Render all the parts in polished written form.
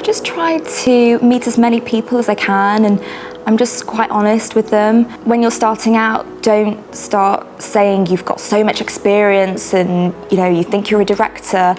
just tried to meet as many people as I can, and I'm just quite honest with them. When you're starting out, don't start saying you've got so much experience and you think you're a director.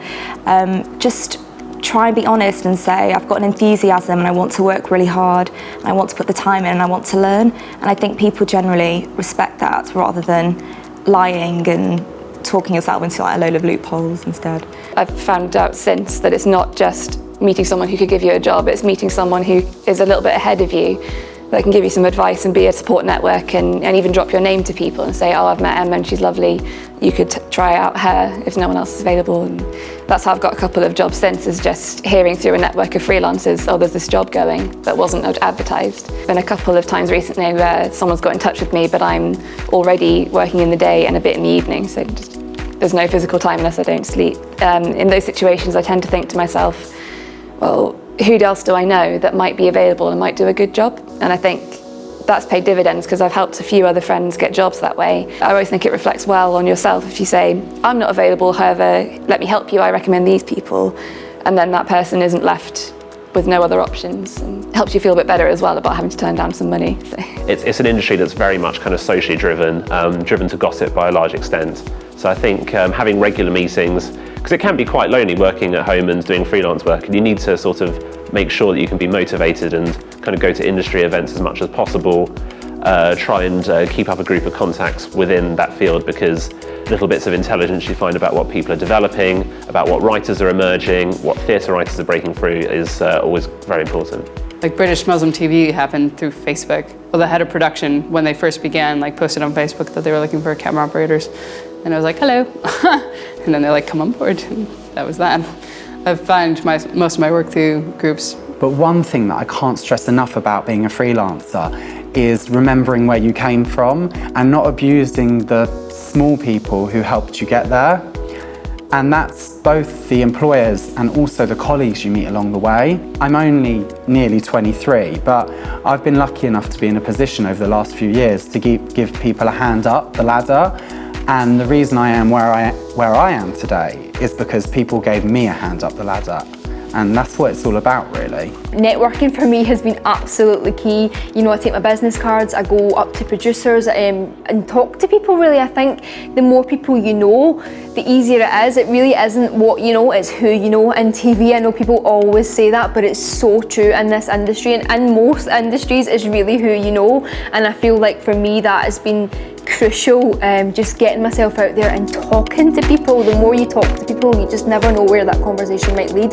Just try and be honest and say, I've got an enthusiasm and I want to work really hard and I want to put the time in and I want to learn. And I think people generally respect that rather than lying and talking yourself into a load of loopholes instead. I've found out since that it's not just meeting someone who could give you a job, it's meeting someone who is a little bit ahead of you that can give you some advice and be a support network and even drop your name to people and say, oh, I've met Emma and she's lovely, you could try out her if no one else is available. And that's how I've got a couple of jobs since, is just hearing through a network of freelancers, oh, there's this job going that wasn't advertised. Been a couple of times recently where someone's got in touch with me but I'm already working in the day and a bit in the evening, so there's no physical time unless I don't sleep. In those situations I tend to think to myself, well, who else do I know that might be available and might do a good job? And I think that's paid dividends because I've helped a few other friends get jobs that way. I always think it reflects well on yourself if you say, I'm not available, however, let me help you, I recommend these people. And then that person isn't left with no other options, and helps you feel a bit better as well about having to turn down some money. So. It's an industry that's very much kind of socially driven, driven to gossip by a large extent. So I think having regular meetings, because it can be quite lonely working at home and doing freelance work, and you need to sort of make sure that you can be motivated and kind of go to industry events as much as possible, try and keep up a group of contacts within that field, because little bits of intelligence you find about what people are developing, about what writers are emerging, what theatre writers are breaking through is always very important. Like British Muslim TV happened through Facebook. Well, the head of production, when they first began, posted on Facebook that they were looking for camera operators. And I was like, hello. And then they're like, come on board. And that was that. I've found most of my work through groups. But one thing that I can't stress enough about being a freelancer is remembering where you came from and not abusing the small people who helped you get there. And that's both the employers and also the colleagues you meet along the way. I'm only nearly 23, but I've been lucky enough to be in a position over the last few years to give people a hand up the ladder. And the reason I am where I am today is because people gave me a hand up the ladder. And that's what it's all about, really. Networking for me has been absolutely key. I take my business cards, I go up to producers and talk to people, really. I think the more people you know, the easier it is. It really isn't what you know, it's who you know. In TV, I know people always say that, but it's so true in this industry, and in most industries, it's really who you know. And I feel like for me, that has been crucial, just getting myself out there and talking to people. The more you talk to people, you just never know where that conversation might lead.